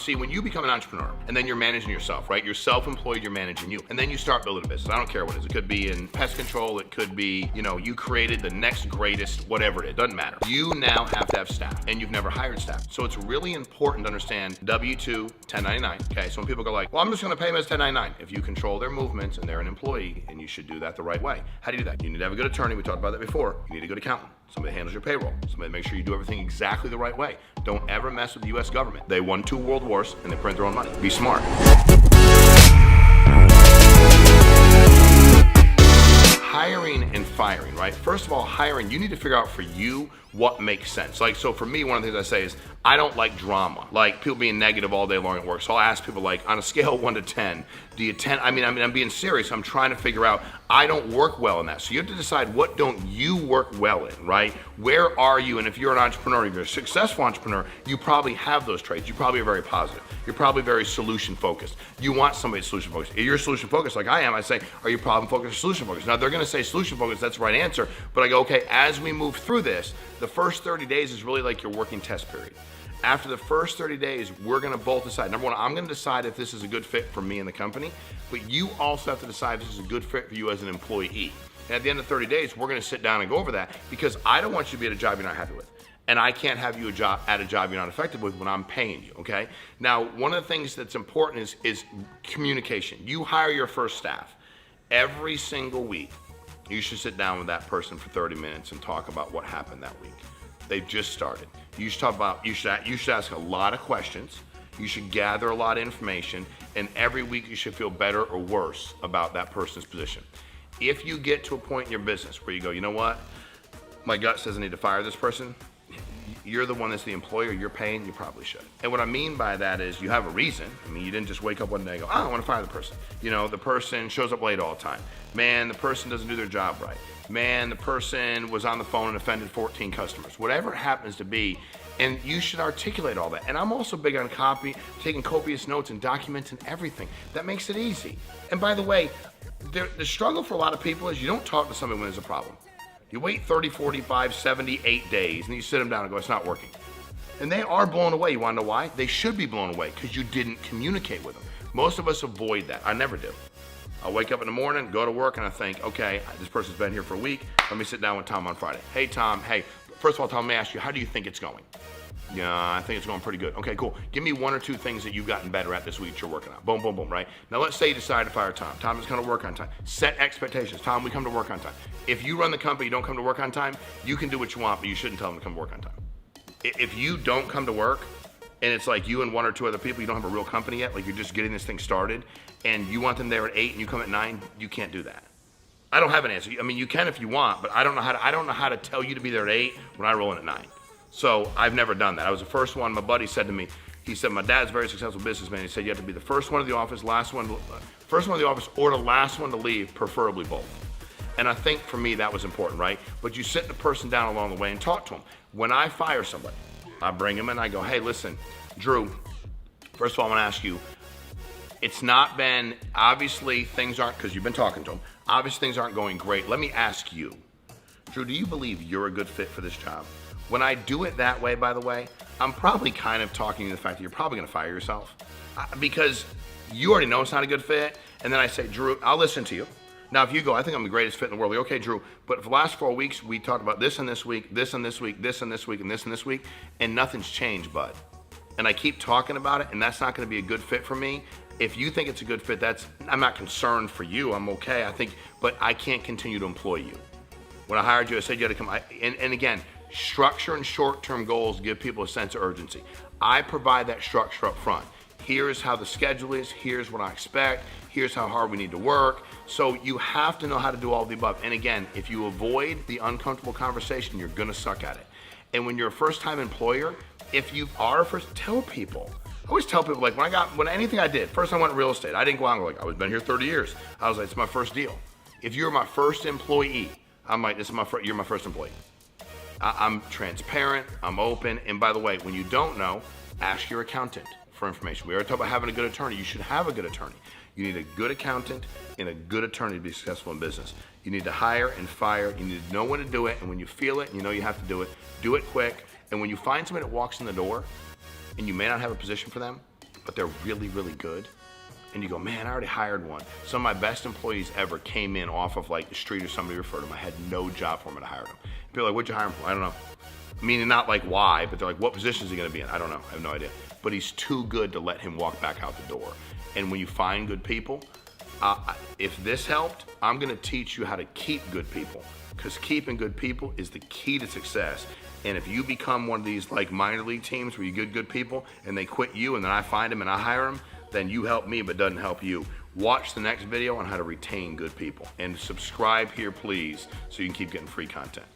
See, when you become an entrepreneur and then you're managing yourself, right? You're self-employed, you're managing you. And then you start building a business. I don't care what it is. It could be in pest control. It could be, you created the next greatest, whatever it is. Doesn't matter. You now have to have staff and you've never hired staff. So it's really important to understand W-2, 1099. Okay, so when people go like, well, I'm just gonna pay them as 1099. If you control their movements and they're an employee, and you should do that the right way. How do you do that? You need to have a good attorney. We talked about that before. You need a good accountant. Somebody that handles your payroll. Somebody that makes sure you do everything exactly the right way. Don't ever mess with the US government. They won 2 world wars and they print their own money. Be smart. Hiring and firing, right? First of all, hiring, you need to figure out for you what makes sense. Like, so for me, one of the things I say is, I don't like drama. Like people being negative all day long at work. So I'll ask people like, on a scale of 1 to 10, do you 10? I'm being serious. I'm trying to figure out, I don't work well in that. So you have to decide, what don't you work well in, right? Where are you? And if you're an entrepreneur, if you're a successful entrepreneur, you probably have those traits. You probably are very positive. You're probably very solution focused. You want somebody solution focused. If you're solution focused like I am, I say, are you problem focused or solution focused? Now they're gonna say solution focused, that's the right answer. But I go, okay, as we move through this, the first 30 days is really like your working test period. After the first 30 days, we're gonna both decide. Number one, I'm gonna decide if this is a good fit for me and the company, but you also have to decide if this is a good fit for you as an employee. And at the end of 30 days, we're gonna sit down and go over that, because I don't want you to be at a job you're not happy with. And I can't have you at a job you're not effective with when I'm paying you, okay? Now, one of the things that's important is communication. You hire your first staff. Every single week, you should sit down with that person for 30 minutes and talk about what happened that week. They've just started. You should talk about, you should ask a lot of questions. You should gather a lot of information, and every week you should feel better or worse about that person's position. If you get to a point in your business where you go, you know what? My gut says I need to fire this person. You're the one that's the employer, you're paying, you probably should. And what I mean by that is you have a reason. I mean, you didn't just wake up one day and go, I want to fire the person. The person shows up late all the time. Man, the person doesn't do their job right. Man, the person was on the phone and offended 14 customers. Whatever it happens to be, and you should articulate all that. And I'm also big on taking copious notes and documenting everything. That makes it easy. And by the way, the struggle for a lot of people is you don't talk to somebody when there's a problem. You wait 30, 45, 78 days, and you sit them down and go, it's not working. And they are blown away. You wanna know why? They should be blown away, because you didn't communicate with them. Most of us avoid that. I never do. I wake up in the morning, go to work, and I think, okay, this person's been here for a week. Let me sit down with Tom on Friday. Hey, Tom, first of all, Tom, let me ask you, how do you think it's going? Yeah, I think it's going pretty good. Okay, cool. Give me 1 or 2 things that you've gotten better at this week that you're working on. Boom, boom, boom, right? Now let's say you decide to fire Tom. Tom is gonna work on time. Set expectations. Tom, we come to work on time. If you run the company, you don't come to work on time, you can do what you want, but you shouldn't tell them to come to work on time. If you don't come to work, and it's like you and 1 or 2 other people, you don't have a real company yet, like you're just getting this thing started, and you want them there at 8 and you come at 9, you can't do that. I don't have an answer. I mean, you can if you want, but I don't know how to tell you to be there at 8 when I roll in at 9. So I've never done that. I was the first one. My buddy said to me, he said, my dad's a very successful businessman. He said, you have to be the first one of the office, first one of the office, or the last one to leave, preferably both. And I think for me, that was important, right? But you sit the person down along the way and talk to them. When I fire somebody, I bring them in, I go, hey, listen, Drew, first of all, I want to ask you, it's not been, obviously things aren't, because you've been talking to them, obviously things aren't going great. Let me ask you, Drew, do you believe you're a good fit for this job? When I do it that way, by the way, I'm probably kind of talking to the fact that you're probably gonna fire yourself, because you already know it's not a good fit. And then I say, Drew, I'll listen to you. Now, if you go, I think I'm the greatest fit in the world. Okay, Drew, but for the last 4 weeks, we talked about this and this week, this and this week, this and this week, and this and this week, and nothing's changed, bud. And I keep talking about it, and that's not gonna be a good fit for me. If you think it's a good fit, I'm not concerned for you, I'm okay, but I can't continue to employ you. When I hired you, I said you had to come, and again, structure and short-term goals give people a sense of urgency. I provide that structure up front. Here's how the schedule is, here's what I expect, here's how hard we need to work. So you have to know how to do all of the above. And again, if you avoid the uncomfortable conversation, you're gonna suck at it. And when you're a first-time employer, if you are tell people. I always tell people, like when anything I did, first I went in real estate, I didn't go out and go like, I've been here 30 years. I was like, it's my first deal. If you're my first employee, I'm like, you're my first employee. I'm transparent, I'm open, and by the way, when you don't know, ask your accountant for information. We already talked about having a good attorney. You should have a good attorney. You need a good accountant and a good attorney to be successful in business. You need to hire and fire. You need to know when to do it, and when you feel it, and you know you have to do it quick. And when you find somebody that walks in the door, and you may not have a position for them, but they're really, really good. And you go, man, I already hired one. Some of my best employees ever came in off of like the street or somebody referred them. I had no job for them and I hired them. People are like, what'd you hire him for? I don't know. Meaning not like why, but they're like, what position is he gonna be in? I don't know, I have no idea. But he's too good to let him walk back out the door. And when you find good people, if this helped, I'm gonna teach you how to keep good people, because keeping good people is the key to success. And if you become one of these like minor league teams where you get good people and they quit you and then I find them and I hire them, then you help me but doesn't help you. Watch the next video on how to retain good people and subscribe here please so you can keep getting free content.